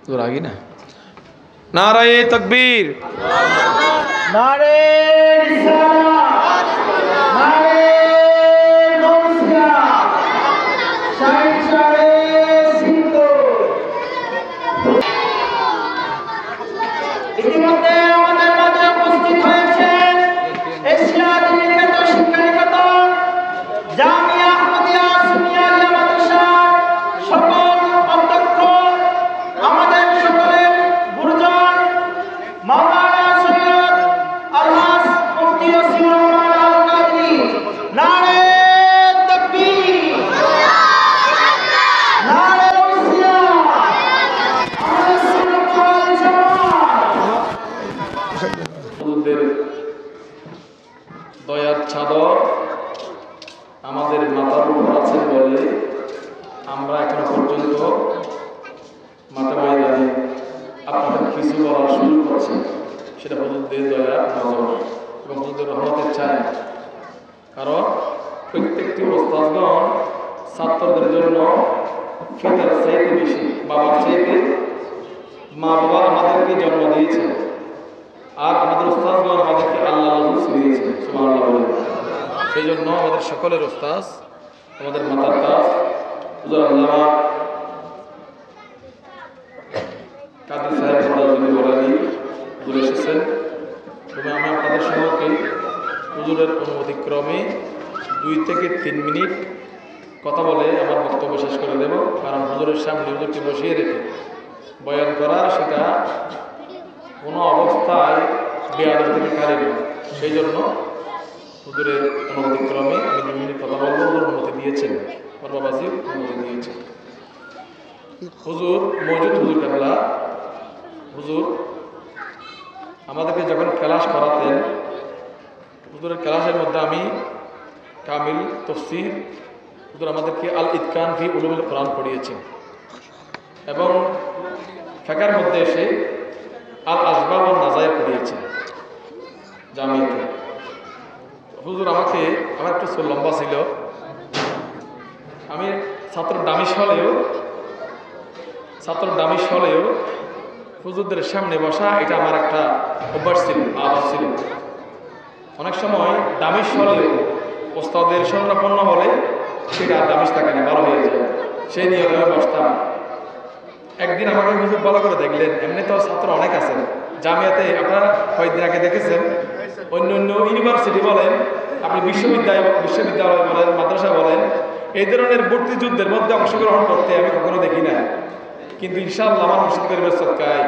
তোর আগে না নারায়ে তাকবীর নারে রিসালাত নারে নওসিয়া শাইখ শারে সিন্ধু ইতিমধ্যে আমাদের মাঝে উপস্থিত হয়েছেন এশিয়া নিকেত শিক্ষা নিকেতন জামিয়া আহমদিয়া সুন্নিয়া আলিয়া মাদ্রাসার সকল অধ্যক্ষ আমাদের সকলের গুরুজন মাওলানা সৈয়দ আলহাজ মুফতি ওসিউর রহমান আল কাদরি নারে তাকবীর নারে নওসিয়া আহলে সুন্নাত ওয়াল জামাত হুজুরদের দয়ার চাদর আমাদের মাথার উপর আছে বলে আমরা এখনো পর্যন্ত মাথা ময়দানে আপনাদের কিছু বলার সুযোগ পাচ্ছি, সেটা হুজুরদের দয়া নজর এবং হুজুরদের রহমতের চায়। কারণ প্রত্যেকটি ওস্তাদগণ ছাত্রদের জন্য ফিতার চাইতে বেশি, বাবার চাইতে মা বাবা আমাদেরকে জন্ম দিয়েছে, আর আমাদের ওস্তাদগণ আমাদেরকে আল্লাহ রসুল দিয়েছে। সুবহানাল্লাহ বলে। সেই জন্য আমাদের সকলের ওস্তাদ, আমাদের মাতার তাজ হুজুর আল্লামা কাদের সাহেব বলানি হুজুর এসেছেন। তবে আমি আপনাদের সঙ্গে হুজুরের অনুমতিক্রমে 2 থেকে 3 মিনিট কথা বলে আমার বক্তব্য শেষ করে দেব। কারণ হুজুরের সামনে হুজুরকে বসিয়ে রেখে বয়ান করা সেটা কোনো অবস্থায় বেআদব থেকে কারে না। সেই জন্য হুজুরের অনুমতিক্রমে আমি 2 মিনিট কথা বলবো। হুজুর অনুমতি দিয়েছেন, আমার বাবাজি অনুমতি দিয়েছেন। হুজুর মওজুদ হুজুর কাবলা হুজুর আমাদেরকে যখন ক্লাস করাতেন, হুজুরের ক্লাসের মধ্যে আমি কামিল তাফসীর, হুজুর আমাদেরকে আল ইতকান ফি উলুমুল কোরআন পড়িয়েছেন এবং ফিকহের মধ্যে এসে আল আসবাব ওয়ান নাজায়ের পড়িয়েছেন জামিয়াতে। হুজুর আমাকে, আমার একটু চুল লম্বা ছিল, আমি ছাত্র দামিশ হলেও হুজুরদের সামনে বসা এটা আমার একটা অভ্যাস ছিল, আদত ছিল। অনেক সময় দামিশ হলেও ওস্তাদের স্বর্ণাপন্ন হলে সেটা দামিশ থাকে না, ভালো হয়ে যায়, সেই নিয়ে আমি বসতাম। একদিন আমাকে হুজুর ভালো করে দেখলেন, এমনি তো ছাত্র অনেক আছে জামিয়াতে, আপনারা কয়েকদিন আগে দেখেছেন, অন্য অন্য ইউনিভার্সিটি বলেন, আপনি বিশ্ববিদ্যালয় বলেন, মাদ্রাসা বলেন, এই ধরনের ভর্তি যুদ্ধের মধ্যে অংশগ্রহণ করতে আমি কখনো দেখি না। কিন্তু ইনশাআল্লাহ আমার মুর্শিদ করিমের সদকায়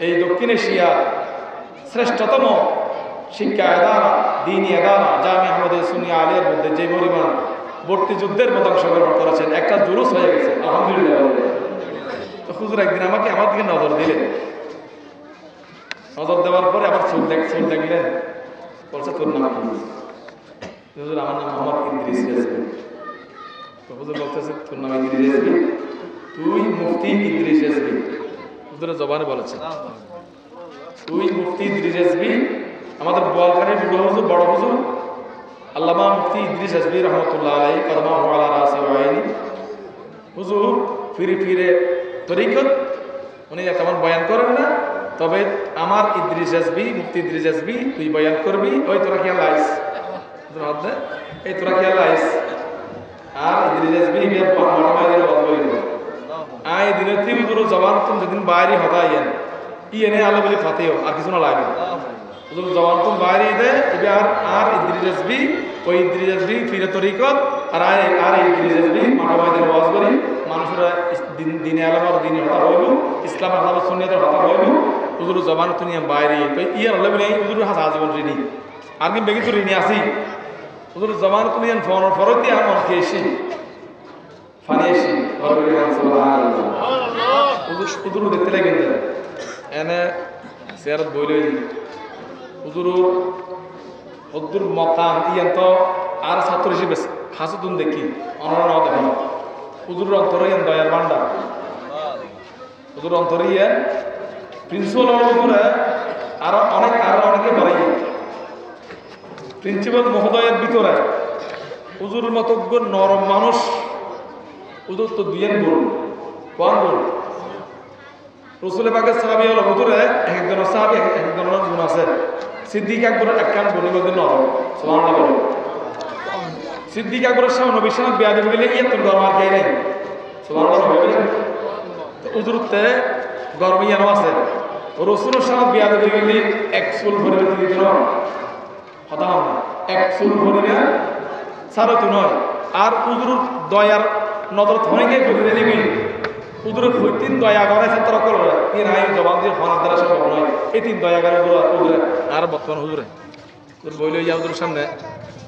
এই দক্ষিণ এশিয়ার শ্রেষ্ঠতম শিক্ষা আদারা, দ্বীনি আদারা জামিয়া আহমদিয়া সুন্নিয়া আলিয়ার মধ্যে যে পরিমাণ ভর্তি যুদ্ধের মধ্যে অংশগ্রহণ করেছেন, একটা জুলুস হয়ে গেছে আলহামদুলিল্লাহ। তো হুজুর একদিন আমার দিকে নজর দিলেন, নজর দেওয়ার পরে আবার চুল দেখলেন, বলছে তোর নাম কি? হুজুর আমার নাম মোহাম্মদ ইদ্রিস রেজভী। তো হুজুর বলতেছে তোর নাম ইদ্রিস রেজভী, তুই মুফতি ইদ্রিস রেজভী। হুজুরের জবানে বলেছেন তুই মুফতি ইদ্রিস রেজভী। আমাদের বোয়ালখালীর বড় হুজুর আল্লামা মুফতি ইদ্রিস রেজভী রহমতুল্লাহ আলাইহি কদমাহু আলা রাসি ওয়া আইনি। হুজুর ফিরে তরিকত উনি তেমন বয়ান করেন না, তবে আমার ইদ্রিস রেজভী, মুফতি ইদ্রিস রেজভী তুই বয়ান করবি, ওই তোরা খেয়াল আইস, এই তোরা খেয়াল আইস। আর ইদ্রিস রেজভী আই দিনে তীব্র জবান তুমি যেদিন বাইরে হতাইয়েন ইয়েনে আলো বলে ফাতেও আর কিছু না লাগে। জবান তুমি বাইরে দে এবার আর ইদ্রিস রেজভী, ওই ইদ্রিস রেজভী ফিরে তরিকত আর ইদ্রিস রেজভী মাঠা ময়দানে ওয়াজ করি, মানুষরা দিনে আলম আর দিনে হতা হইল, ইসলাম আহমদ সুন্নিয়তের হতা হইল। হুজুর জবান তুমি বাইরে তো ইয়ার হলে বলে হুজুর হাসা জীবন ঋণী আর কি বেগি তো ঋণী আসি। হুজুর জবান তুমি ফরত দিয়ে আমার কে এসি ফানি এসি হুজুর দেখতে লাগে এনে চেয়ারত বই লই হুজুর মকাম ইয়ান তো আর ছাত্র হিসেবে হাসুতুন দেখি অনন্য দেখেন হুজুর অন্তর ইয়ান দয়ার ভান্ডার, হুজুর অন্তর ইয়ান প্রিন্সিপাল অনুভূরে আরো অনেকে বাড়াই প্রিন্সিপাল মহোদয়ের ভিতরে হুজুরের মতো নরম মানুষ হুজুর তো দুইয়ের বলুন কোন বলুন রসুলের পাকের সাহাবী হলো হুজুরে একজন সাহাবী একজনের গুণ আছে। সিদ্দিক আকবরের একখান গুণী বলতে নরম সুবহানাল্লাহ বলে। সিদ্দিক আকবরের সামনে নবীর সামনে বিয়াদবি বলে তোর গরম আর কে নাই সুবহানাল্লাহ বলে। হুজুরতে গরম ইয়ানো আছে রসুলের সামনে বিয়াদবি বলে এক চুল ভরে দিতে নয় কথা না এক চুল ভরে না সারো তো নয়। আর হুজুর দয়ার নজর থনেকে করে নিবি হুজুরের তিন দয়া করে ছাত্র করবে এই রায় জবাব দিয়ে হনার দ্বারা সম্ভব নয়। এই তিন দয়া করে হুজুরে আর বর্তমান হুজুরে বইল ইয়া হুজুরের সামনে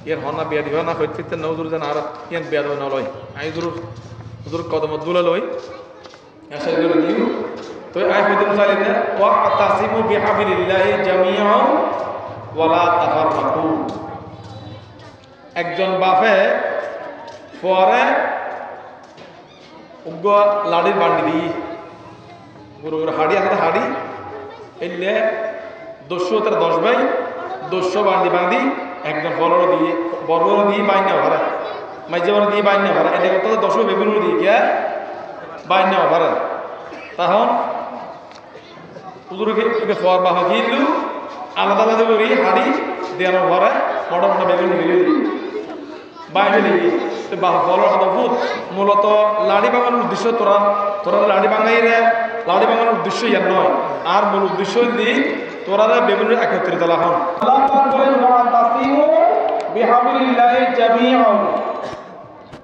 ইয়ার হনা বিয়া দিবা না হইতে ফিরতে না হুজুর যেন আর ইয়ান বিয়া দেবে না লয় আই হুজুর কদমত দুলে লই আশা করে দিও। তো আই হইতেন চাইলে না ওয়া তাসিমু বিহাবিলিল্লাহি জামিআন ওয়ালা তাফাররাকু। একজন বাপে পরে উগ্র লাড়ির বান্ডি দিই গুরু গুরু হাড়ি আছে হাড়ি এলে 210 ভাই 200 বান্ডি বাঁধি একজন ফলর দিয়ে বড় দিয়ে বাইন না ভাড়া মাঝে বড় দিয়ে বাইন না ভাড়া এটা করতে 10 বেগুন দিয়ে গিয়া বাইন না ভাড়া তখন হুজুরকে ফর বাহ দিলু আলাদা আলাদা করে হাড়ি দেওয়ার ভরা মোটা মোটা বেগুন দিয়ে দিই বাইরে দিই বাহ ফলর হাত ফুট মূলত লাড়ি ভাঙানোর উদ্দেশ্য তোরা লাড়ি ভাঙানোর উদ্দেশ্য ইয়ার নয়। আর মূল উদ্দেশ্য দিয়ে তোরা বেগুনের একত্রিত লাগান। আল্লাহ পাক বলেন ওয়া তাসিমু বিহাবিলিল্লাহি জামিআন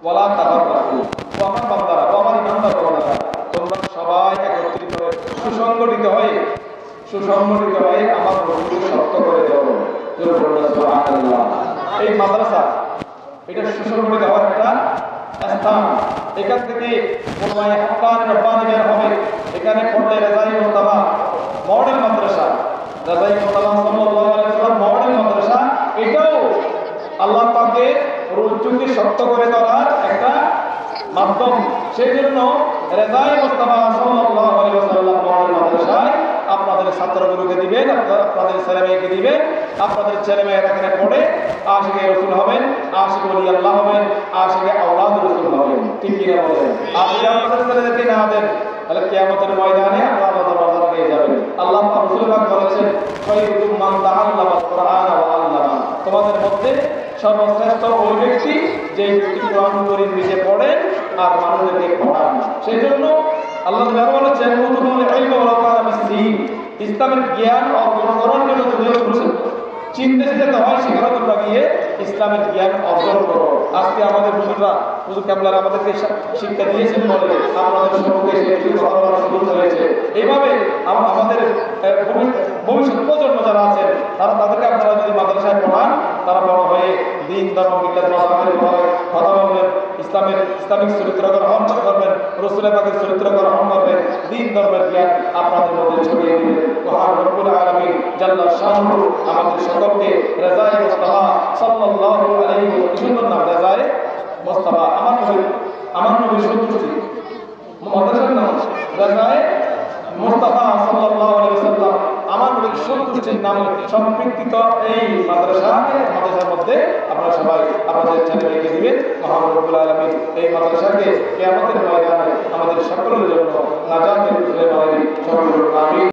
ওয়ালা তাফাররাকু। ও আমার বান্দারা ও আমার ইমানদাররা তোমরা সবাই একত্রিত হয়ে সুসংগঠিত হয়ে আমার রসুলকে সত্য করে দাও। জোরে বলুন সুবহানাল্লাহ। এই মাদ্রাসা এটা সুসংগঠিত হওয়ার একটা স্থান। এখান থেকে কোরআনে হাক্কানি রব্বানি বের হবে। এখানে পড়লে রাজাই মুস্তাফা মডেল মাদ্রাসা রাজাই মুস্তাফা সাল্লাল্লাহু আলাইহি ওয়াসাল্লাম মডেল মাদ্রাসা। এটাও আল্লাহ পাকের রসুলকে সত্য করে দেওয়ার একটা মাধ্যম। সেই জন্য রাজাই মুস্তাফা সাল্লাল্লাহু আলাইহি ওয়াসাল্লাম মডেল মাদ্রাসায় আপনাদের ছাত্রগুলোকে দিবেন, আপনাদের ছেলেমেয়েকে দিবেন। আপনাদের ছেলেমেয়েরা এখানে পড়ে আশিকে রসুল হবেন, আশিকে ওলি আল্লাহ হবেন, আশিকে আওলাদ রসুল হবেন। ঠিক কিনা বলেন? আর যদি আপনাদের ছেলেদেরকে না দেন তাহলে কিয়ামতের ময়দানে আল্লাহ পেয়ে যাবেন। আল্লাহ রাসূল পাক বলেছেন খায়রুকুম মান তাআল্লামাল কুরআন ওয়া আল্লামা। তোমাদের মধ্যে সর্বশ্রেষ্ঠ ওই ব্যক্তি যে ব্যক্তি কোরআন শরীফ নিজে পড়ে আর মানুষদেরকে পড়ান। সেই জন্য আল্লাহ তাআলা বলেছেন উতুবুল ইলম ওয়া তাআলামিসসিন। ইসলামের জ্ঞান অর্জন করার জন্য যদি চিন্তা যেতে হয় সেখানে তোমরা গিয়ে ইসলামের জ্ঞান অর্জন করো। আজকে আমাদের হুজুর কেবলার আমাদেরকে শিক্ষা দিয়েছেন বলে আপনাদের সম্মুখে সেই কথা বলার সুযোগ হয়েছে। এইভাবে আমাদের ভবিষ্যৎ প্রজন্ম যারা আছেন তাদেরকে আপনারা যদি মাদ্রাসায় পড়ান তারা বড় হয়ে দিন ধর্ম মিল্লাত মাযহাবের কথা বলবেন, ইসলামিক চরিত্র গ্রহণ করবেন, রাসূলের পাকের চরিত্র গ্রহণ করবেন, দিন ধর্মের জ্ঞান আপনাদের মধ্যে ছড়িয়ে দিবেন। মহান রব্বুল আলামিন জাল্লা শানুহু আমাদের সকলকে রাজায়ে মুস্তাফা সাল্লাল্লাহু আলাইহি ওয়াসাল্লাম নাম রাজায়ে মুস্তাফা আমার নবীর সন্তুষ্টি মাদ্রাসার নাম রাজায়ে মুস্তাফা সাল্লাল্লাহু আলাইহি ওয়াসাল্লাম আমার নবীর সন্তুষ্টির নাম সম্পৃক্ত এই মাদ্রাসার মধ্যে আপনারা সবাই আপনাদের ছেলেমেয়েকে দিবেন। মহান রব্বুল আলামিন এই মাদ্রাসাকে কিয়ামতের ময়দানে আমাদের সকলের জন্য নাজাতের উসিলা বানাই। সকল আমিন।